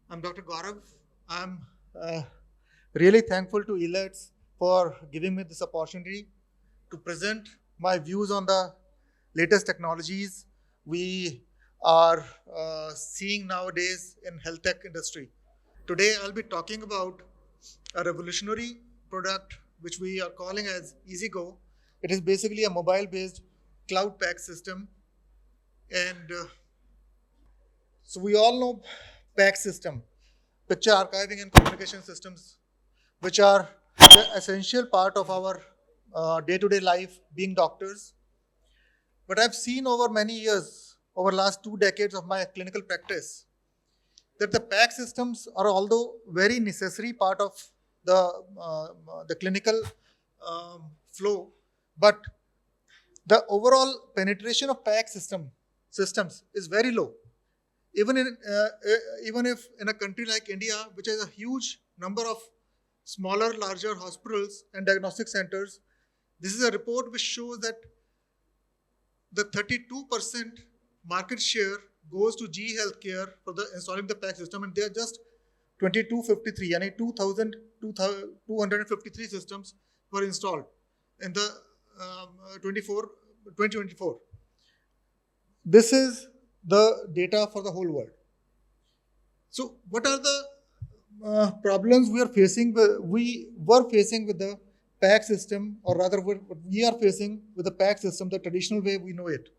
I'm Dr. Gaurav. I'm uh, really thankful to Elets for giving me this opportunity to present my views on the latest technologies we are seeing nowadays in health tech industry. Today, I'll be talking about a revolutionary product which we are calling as EazyGo. It is basically a mobile-based cloud PACS system, and so we all know PACS system, picture archiving and communication systems, which are the essential part of our day-to-day life being doctors. But I've seen over many years, over last 2 decades of my clinical practice, that the PAC systems are although very necessary part of the clinical flow, but the overall penetration of PAC systems is very low. Even in even if in a country like India, which has a huge number of smaller, larger hospitals and diagnostic centers, this is a report which shows that the 32% market share goes to GE Healthcare for the installing the PAC system, and they are just 2253, yani 2,253 systems were installed in the 2024. This is the data for the whole world. So, what are the problems we are facing? We were facing with the PAC system, or rather, what we are facing with the PAC system, the traditional way we know it.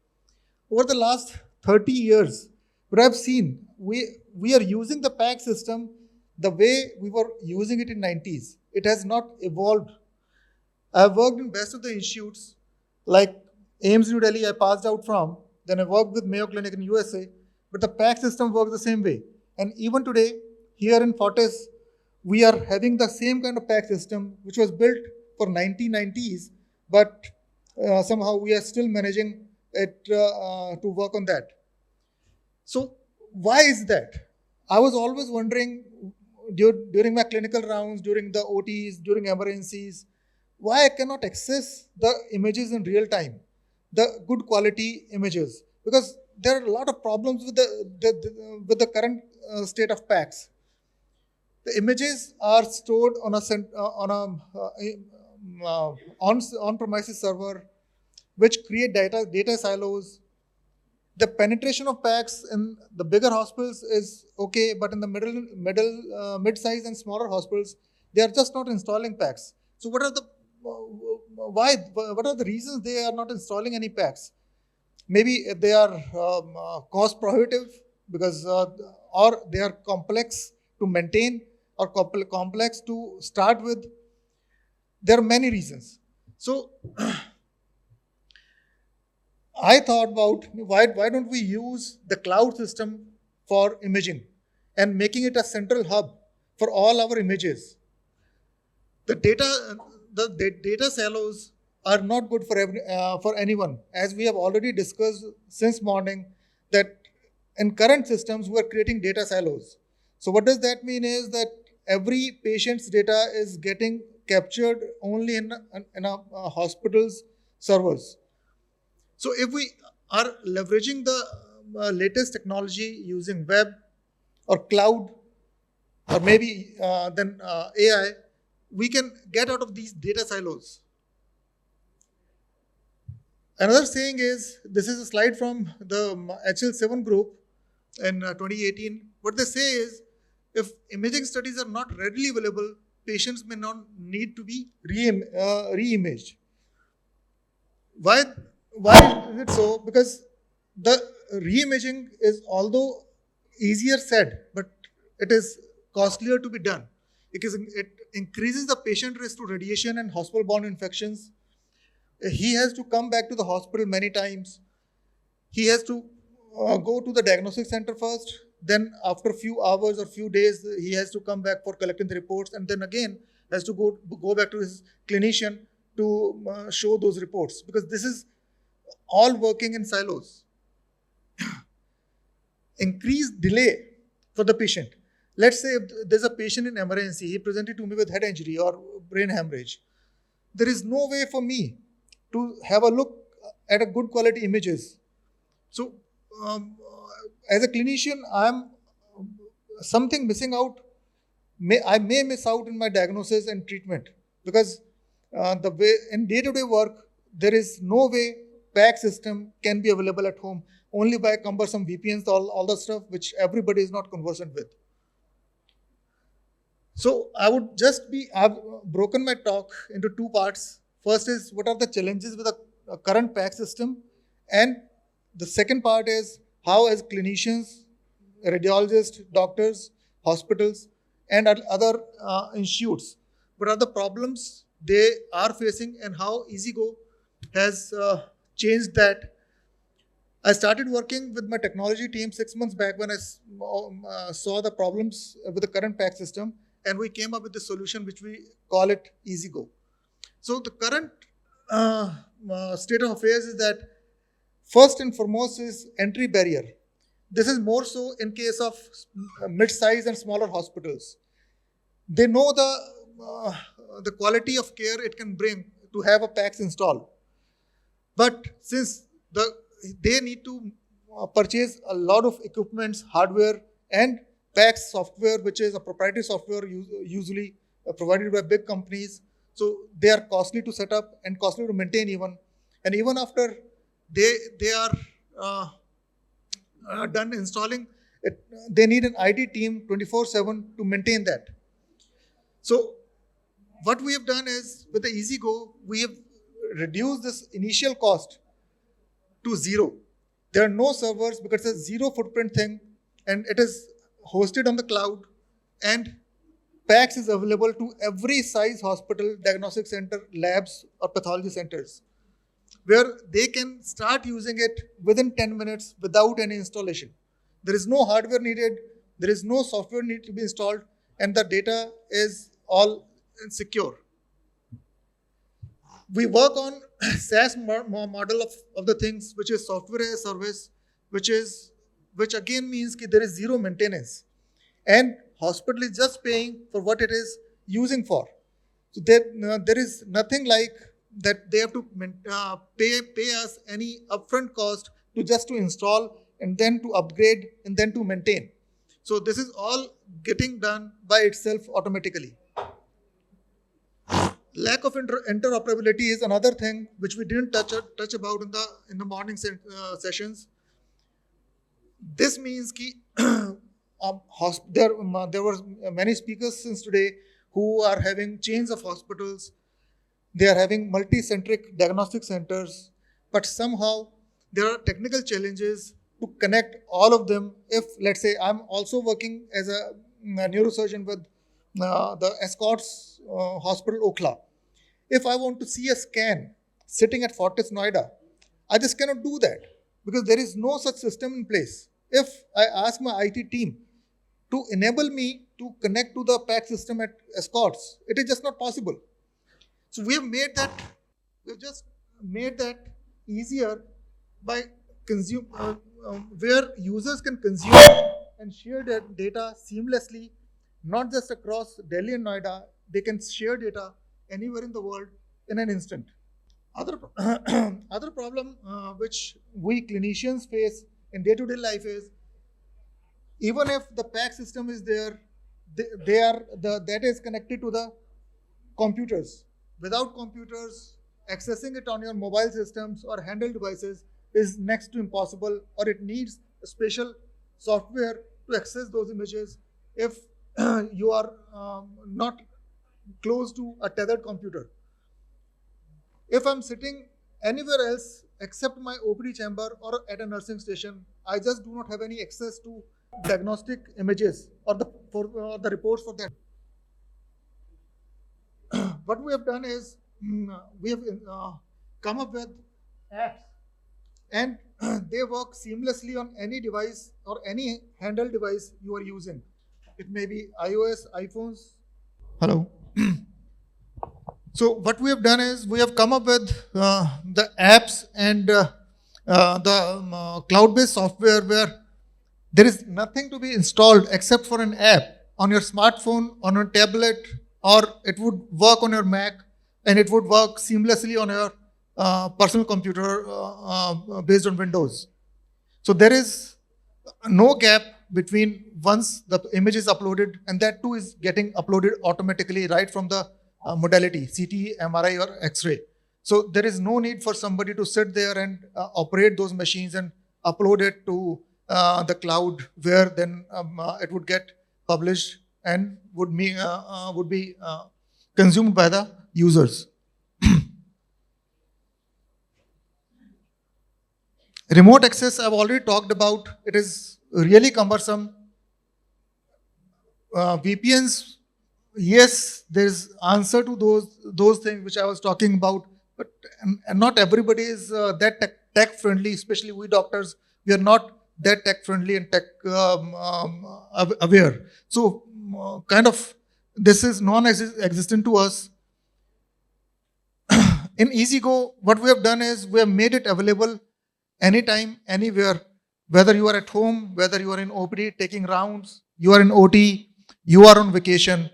Over the last 30 years, what I've seen, we are using the PAC system the way we were using it in 90s. It has not evolved. I've worked in best of the institutes like AIMS New Delhi, I passed out from. Then I worked with Mayo Clinic in USA. But the PAC system works the same way. And even today, here in Fortis, we are having the same kind of PAC system which was built for 1990s, but somehow we are still managing it to work on that. So why is that? I was always wondering during my clinical rounds, during the OTs, during emergencies, why I cannot access the images in real time, the good quality images, because there are a lot of problems with with the current state of PACS. The images are stored on on premises server, which create data silos. The penetration of PACS in the bigger hospitals is okay, but in the mid-size and smaller hospitals, they are just not installing PACS. So what are the why? What are the reasons they are not installing any PACS? Maybe they are cost prohibitive because, or they are complex to maintain or complex to start with. There are many reasons. So I thought about why don't we use the cloud system for imaging and making it a central hub for all our images. The data silos are not good for anyone, as we have already discussed since morning that in current systems we are creating data silos. So what does that mean is that every patient's data is getting captured only in a hospital's servers. So if we are leveraging the latest technology using web or cloud or maybe then AI, we can get out of these data silos. Another saying is, this is a slide from the HL7 group in 2018. What they say is, if imaging studies are not readily available, patients may not need to be re-imaged. Why is it so? Because the re-imaging is although easier said, but it is costlier to be done because it increases the patient risk to radiation and hospital-borne infections. He has to come back to the hospital many times. He has to go to the diagnostic center first. Then after a few hours or few days, he has to come back for collecting the reports, and then again has to go back to his clinician to show those reports, because this is all working in silos. Increased delay for the patient. Let's say if there's a patient in emergency, he presented to me with head injury or brain hemorrhage. There is no way for me to have a look at a good quality images. So, as a clinician, I'm something missing out, I may miss out in my diagnosis and treatment, because the way in day-to-day work, there is no way PACS system can be available at home, only by cumbersome VPNs, all the stuff which everybody is not conversant with. So I've broken my talk into two parts. First is what are the challenges with the current PACS system, and the second part is how, as clinicians, radiologists, doctors, hospitals, and other institutes, what are the problems they are facing, and how EazyGo has changed that. I started working with my technology team 6 months back when I saw the problems with the current PACS system, and we came up with the solution which we call it EazyGo. So the current state of affairs is that first and foremost is entry barrier. This is more so in case of mid-size and smaller hospitals. They know the quality of care it can bring to have a PACS installed. But since they need to purchase a lot of equipments, hardware, and PACS software, which is a proprietary software usually provided by big companies, so they are costly to set up and costly to maintain even. And even after they are done installing it, they need an IT team 24/7 to maintain that. So what we have done is, with the EazyGo, we have reduced this initial cost to zero. There are no servers because it's a zero footprint thing, and it is hosted on the cloud, and PACS is available to every size hospital, diagnostic center, labs, or pathology centers, where they can start using it within 10 minutes without any installation. There is no hardware needed, there is no software need to be installed, and the data is all secure. We work on SaaS model of the things, which is software as a service, which again means that there is zero maintenance, and hospital is just paying for what it is using for. So there is nothing like that they have to pay us any upfront cost to install, and then to upgrade, and then to maintain. So this is all getting done by itself automatically. Lack of interoperability is another thing which we didn't touch about in the morning sessions. This means that there were many speakers since today who are having chains of hospitals. They are having multi-centric diagnostic centers, but somehow there are technical challenges to connect all of them. If, let's say, I'm also working as a neurosurgeon with the Escorts Hospital, Okhla. If I want to see a scan sitting at Fortis, Noida, I just cannot do that because there is no such system in place. If I ask my IT team to enable me to connect to the PACS system at Escorts, it is just not possible. So we've just made that easier by where users can consume and share their data seamlessly, not just across Delhi and Noida. They can share data anywhere in the world in an instant. Other problem which we clinicians face in day-to-day life is, even if the PACS system is there, that is connected to the computers. Without computers, accessing it on your mobile systems or handheld devices is next to impossible, or it needs a special software to access those images if you are not close to a tethered computer. If I'm sitting anywhere else except my OPD chamber or at a nursing station, I just do not have any access to diagnostic images or the reports for that. What we have done is we have come up with apps, and they work seamlessly on any device or any handheld device you are using. It may be iOS, iPhones. Hello. So what we have done is we have come up with the apps and the cloud-based software where there is nothing to be installed except for an app on your smartphone, on your tablet, or it would work on your Mac, and it would work seamlessly on your personal computer based on Windows. So there is no gap between once the image is uploaded, and that too is getting uploaded automatically right from the modality, CT, MRI, or X-ray. So there is no need for somebody to sit there and operate those machines and upload it to the cloud, where then it would get published and would be consumed by the users. Remote access, I've already talked about. It is really cumbersome. VPNs, yes, there's answer to those things which I was talking about, but and not everybody is that tech friendly. Especially we doctors, we are not that tech friendly and tech aware. So kind of this is non-existent to us. In EazyGo, what we have done is we have made it available anytime, anywhere, whether you are at home, whether you are in OPD taking rounds, you are in OT, you are on vacation,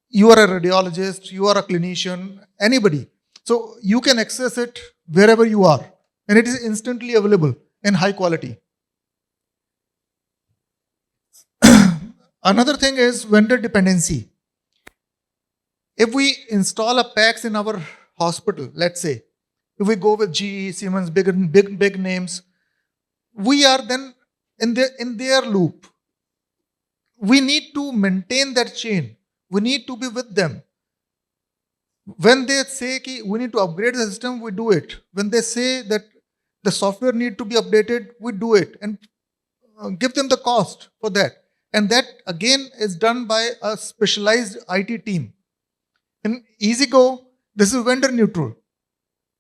you are a radiologist, you are a clinician, anybody. So you can access it wherever you are, and it is instantly available in high quality. Another thing is vendor dependency. If we install a PACS in our hospital, let's say, if we go with GE, Siemens, big names, we are then in their loop. We need to maintain that chain. We need to be with them. When they say we need to upgrade the system, we do it. When they say that the software need to be updated, we do it and give them the cost for that. And that again is done by a specialized IT team. In EazyGo, this is vendor neutral.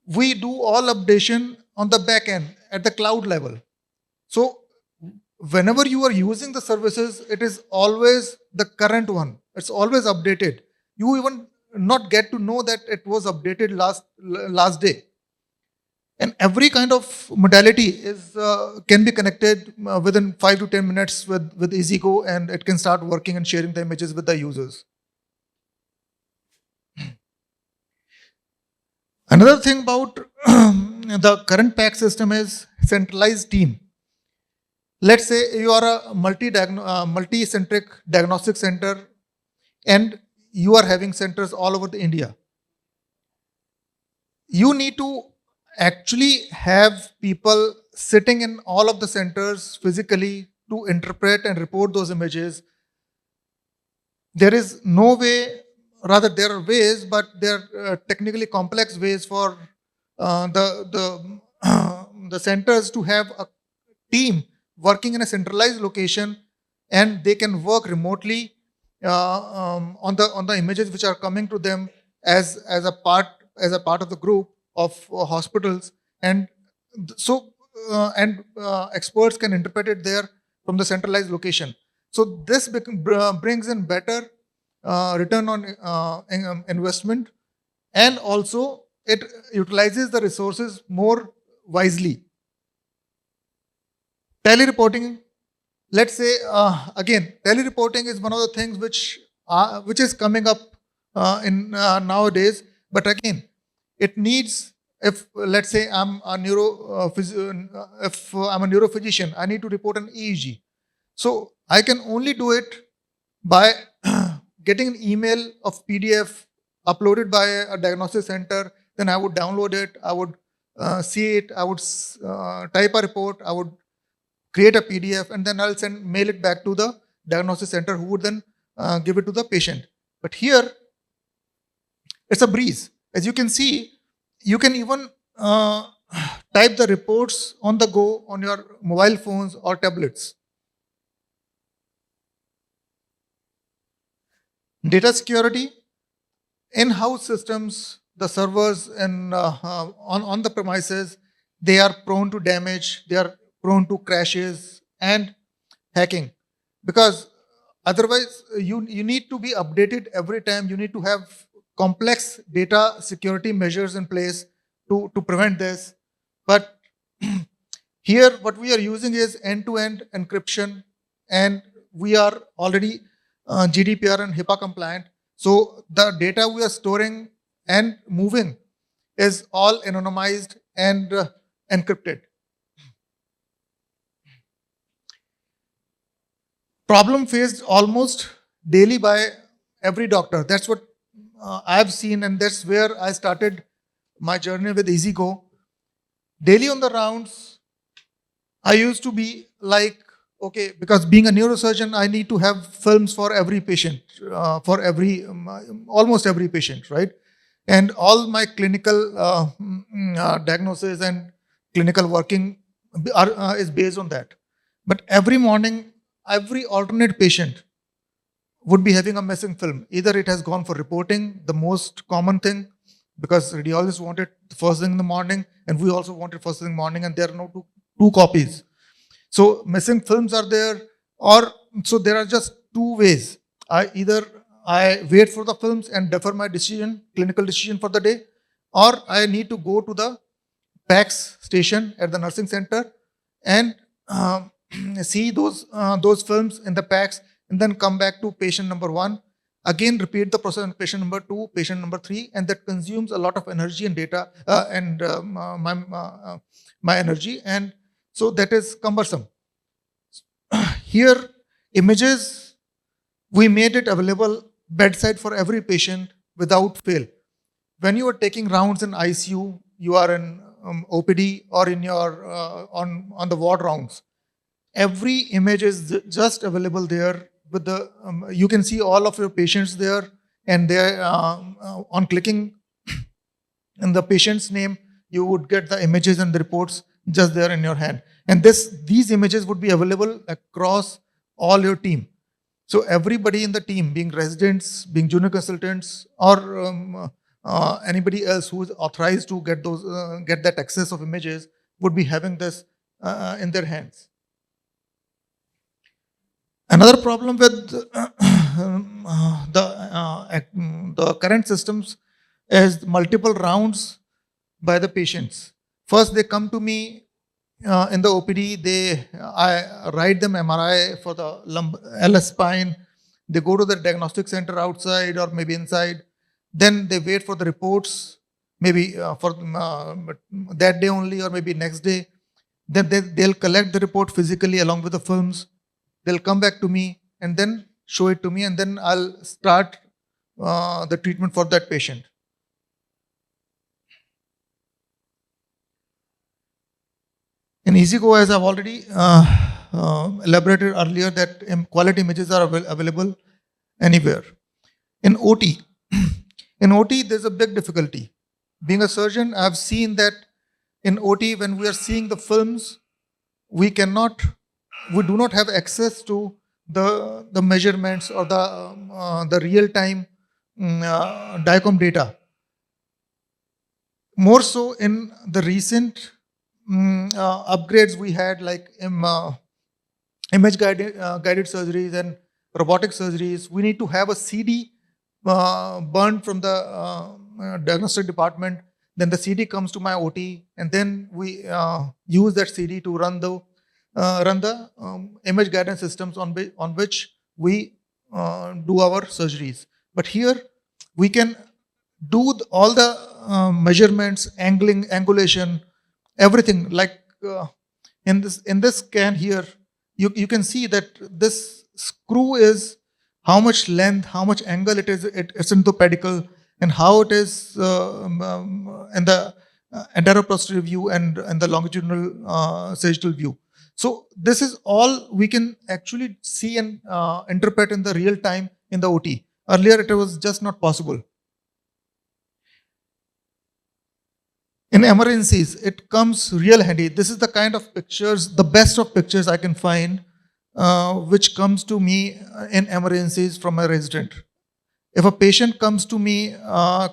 We do all updation on the back end at the cloud level. So whenever you are using the services, it is always the current one. It's always updated. You even not get to know that it was updated last day. And every kind of modality is can be connected within 5 to 10 minutes with EazyGo, and it can start working and sharing the images with the users. Another thing about the current PACS system is centralized team. Let's say you are a multi-centric diagnostic center, and you are having centers all over the India. You need to actually have people sitting in all of the centers physically to interpret and report those images. There is no way, rather there are ways, but there are technically complex ways for the centers to have a team working in a centralized location, and they can work remotely on the images which are coming to them as a part of the group of hospitals, and experts can interpret it there from the centralized location. So this brings in better return on investment, and also it utilizes the resources more wisely. Telereporting, let's say again, telereporting is one of the things which is coming up in nowadays. But again, it needs, if let's say I'm a neurophysician, I need to report an EEG. So I can only do it by getting an email of PDF uploaded by a diagnostic center. Then I would download it, I would see it, I would type a report, I would create a PDF, and then I'll mail it back to the diagnostic center, who would then give it to the patient. But here, it's a breeze. As you can see, you can even type the reports on the go on your mobile phones or tablets. Data security, in-house systems, the servers and on the premises, they are prone to damage, they are prone to crashes and hacking, because otherwise you need to be updated every time. You need to have complex data security measures in place to prevent this. But here what we are using is end-to-end encryption, and we are already GDPR and HIPAA compliant. So the data we are storing and moving is all anonymized and encrypted. Problem faced almost daily by every doctor. That's what I've seen, and that's where I started my journey with EazyGo. Daily on the rounds, I used to be like, okay, because being a neurosurgeon, I need to have films for every patient, for every almost every patient, right? And all my clinical diagnosis and clinical working is based on that. But every morning, every alternate patient would be having a missing film. Either it has gone for reporting, the most common thing, because radiologists wanted first thing in the morning, and we also wanted first thing in the morning, and there are no two copies. So missing films are there, or so there are just two ways. Either I wait for the films and defer my decision, clinical decision for the day, or I need to go to the PACS station at the nursing center and see those films in the PACS, and then come back to patient number one. Again, repeat the process on patient number two, patient number three, and that consumes a lot of energy and data and my energy, and so that is cumbersome. Here, images, we made it available bedside for every patient without fail. When you are taking rounds in ICU, you are in OPD or in your on the ward rounds. Every image is just available there. With the you can see all of your patients there, and they on clicking in the patient's name, you would get the images and the reports just there in your hand. And these images would be available across all your team. So everybody in the team, being residents, being junior consultants, or anybody else who is authorized to get that access of images, would be having this in their hands. Another problem with the current systems is multiple rounds by the patients. First, they come to me in the OPD. I write them MRI for the LS spine. They go to the diagnostic center outside or maybe inside. Then they wait for the reports, maybe for that day only or maybe next day. Then they'll collect the report physically along with the films. They'll come back to me and then show it to me, and then I'll start the treatment for that patient. In EazyGo, as I've already elaborated earlier, that quality images are available anywhere. In OT, there's a big difficulty. Being a surgeon, I've seen that in OT, when we are seeing the films, we do not have access to the measurements or the real time DICOM data. More so in the recent upgrades we had, like image guided surgeries and robotic surgeries, we need to have a CD burned from the diagnostic department. Then the CD comes to my OT, and then we use that CD to run the image guidance systems on which we do our surgeries. But here we can do all the measurements, angulation, everything. Like in this scan here, you can see that this screw is how much length, how much angle it is. It's into pedicle, and how it is in the anteroposterior view and the longitudinal sagittal view. So this is all we can actually see and interpret in the real time in the OT. Earlier, it was just not possible. In emergencies, it comes real handy. This is the kind of pictures, the best of pictures I can find, which comes to me in emergencies from a resident. If a patient comes to me,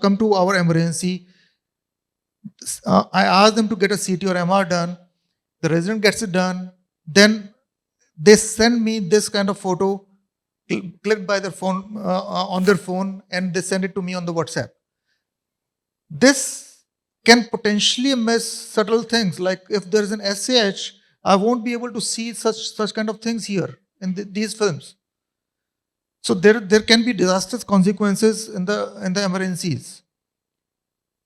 come to our emergency, I ask them to get a CT or MR done. The resident gets it done. Then they send me this kind of photo clicked by their phone on their phone, and they send it to me on the WhatsApp. This can potentially miss subtle things, like if there is an SAH, I won't be able to see such kind of things here in these films. So there can be disastrous consequences in the emergencies.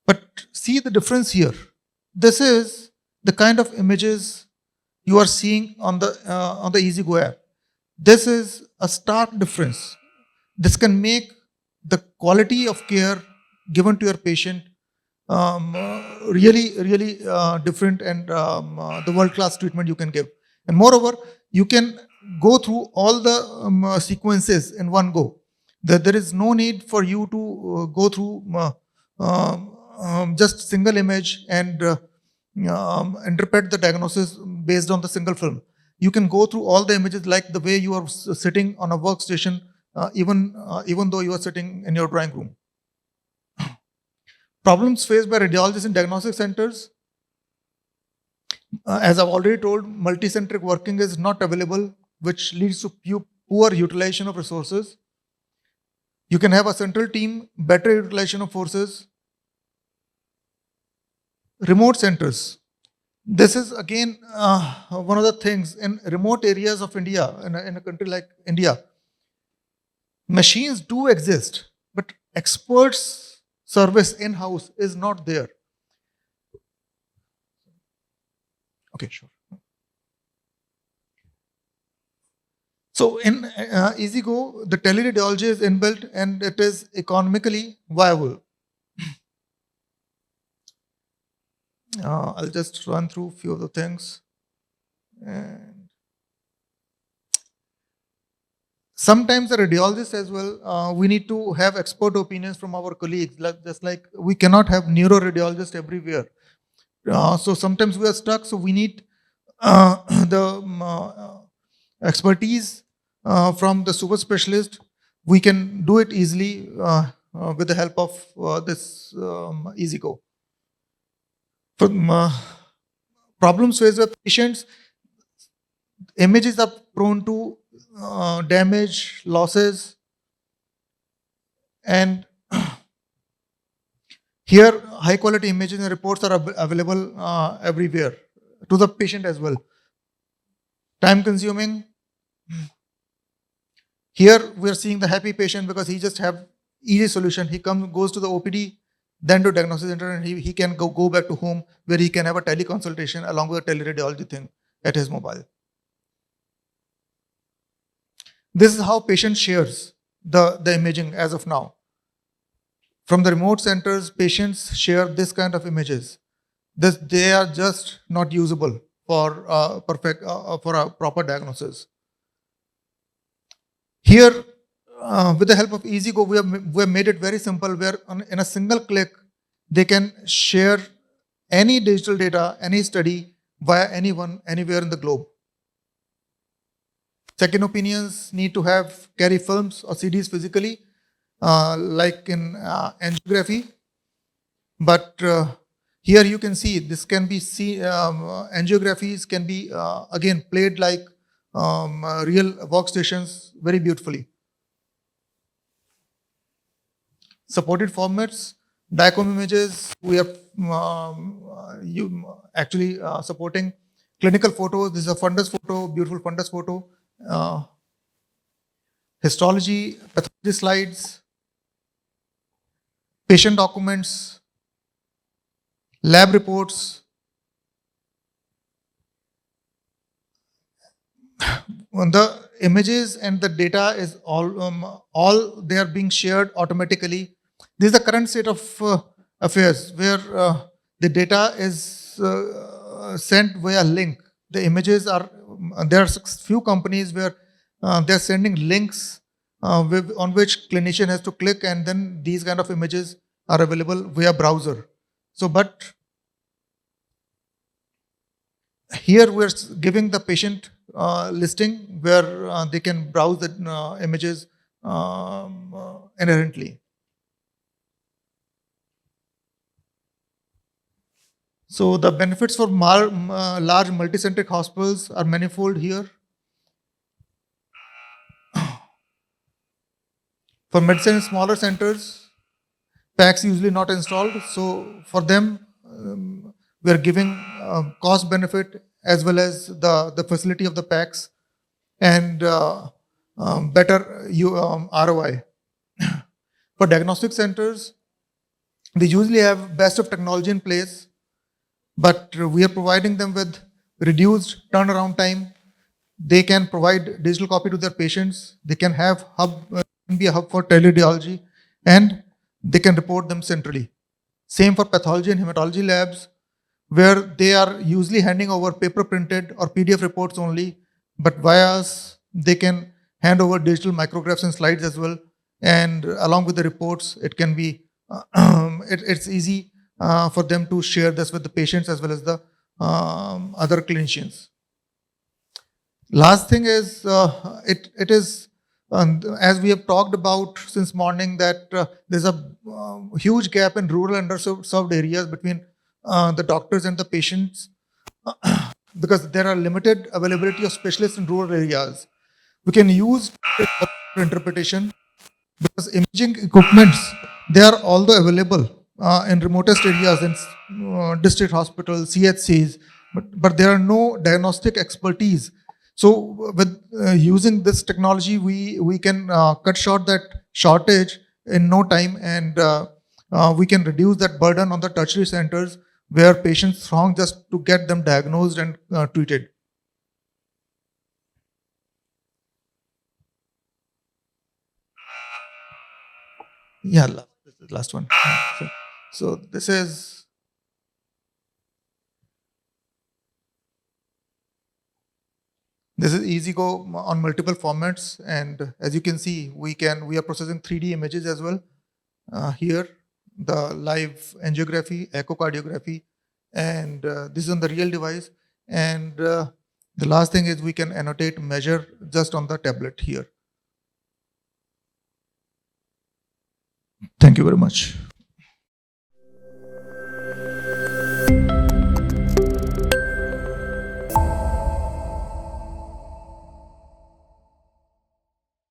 But see the difference here. This is the kind of images you are seeing on the EazyGo app. This is a stark difference. This can make the quality of care given to your patient really different, and the world-class treatment you can give. And moreover, you can go through all the sequences in one go. There is no need for you to go through just single image and interpret the diagnosis based on the single film. You can go through all the images like the way you are sitting on a workstation, even though you are sitting in your drawing room. Problems faced by radiologists in diagnostic centers. As I've already told, multicentric working is not available, which leads to poor utilization of resources. You can have a central team, better utilization of forces. Remote centers. This is again one of the things in remote areas of India, in a country like India. Machines do exist, but experts service in-house is not there. Okay, sure. So in EazyGo, the teleradiology is inbuilt and it is economically viable. I'll just run through a few of the things. And sometimes the radiologists as well, we need to have expert opinions from our colleagues, just like we cannot have neuroradiologists everywhere. So sometimes we are stuck, so we need the expertise from the super specialist. We can do it easily with the help of this EazyGo. Problems faced with patients, images are prone to damage, losses, and here high quality images and reports are available everywhere to the patient as well. Time consuming. Here we are seeing the happy patient because he just have easy solution. He goes to the OPD, then to diagnosis center, and he can go back to home where he can have a teleconsultation along with a teleradiology thing at his mobile. This is how patient shares the imaging as of now. From the remote centers, patients share this kind of images. They are just not usable for for a proper diagnosis. Here, with the help of EazyGo, we have made it very simple, where in a single click, they can share any digital data, any study via anyone, anywhere in the globe. Second opinions need to carry films or CDs physically, like in angiography. But here you can see this can be angiographies can be again played like real workstations very beautifully. Supported formats, DICOM images, we are actually supporting clinical photos. This is a fundus photo, beautiful fundus photo. Histology, pathology slides, patient documents, lab reports. The images and the data is all they are being shared automatically. This is the current state of affairs, where the data is sent via link. The images are there are few companies where they are sending links on which clinician has to click, and then these kind of images are available via browser. So, but here we are giving the patient listing where they can browse the images inherently. So the benefits for large multicentric hospitals are manifold here. For medicine in smaller centers, PACS usually not installed. So for them, we are giving cost benefit as well as the facility of the PACS and better ROI. For diagnostic centers, we usually have best of technology in place, but we are providing them with reduced turnaround time, They can provide digital copy to their patients. They can have can be a hub for teleradiology, and they can report them centrally. Same for pathology and hematology labs, where they are usually handing over paper printed or PDF reports only, but via us, they can hand over digital micrographs and slides as well. And along with the reports, it can be, it's easy for them to share this with the patients as well as the other clinicians. Last thing is, it is, as we have talked about since morning, that there's a huge gap in rural underserved areas between the doctors and the patients, because there are limited availability of specialists in rural areas. We can use for interpretation, because imaging equipments, they are although available in remotest areas in district hospitals, CHCs, but there are no diagnostic expertise. So with using this technology, we can cut short that shortage in no time, and we can reduce that burden on the tertiary centers where patients throng just to get them diagnosed and treated. Yeah, this is the last one. So this is EazyGo on multiple formats, and as you can see, we are processing 3D images as well. Here, the live angiography, echocardiography, and this is on the real device. And the last thing is we can annotate, measure just on the tablet here. Thank you very much.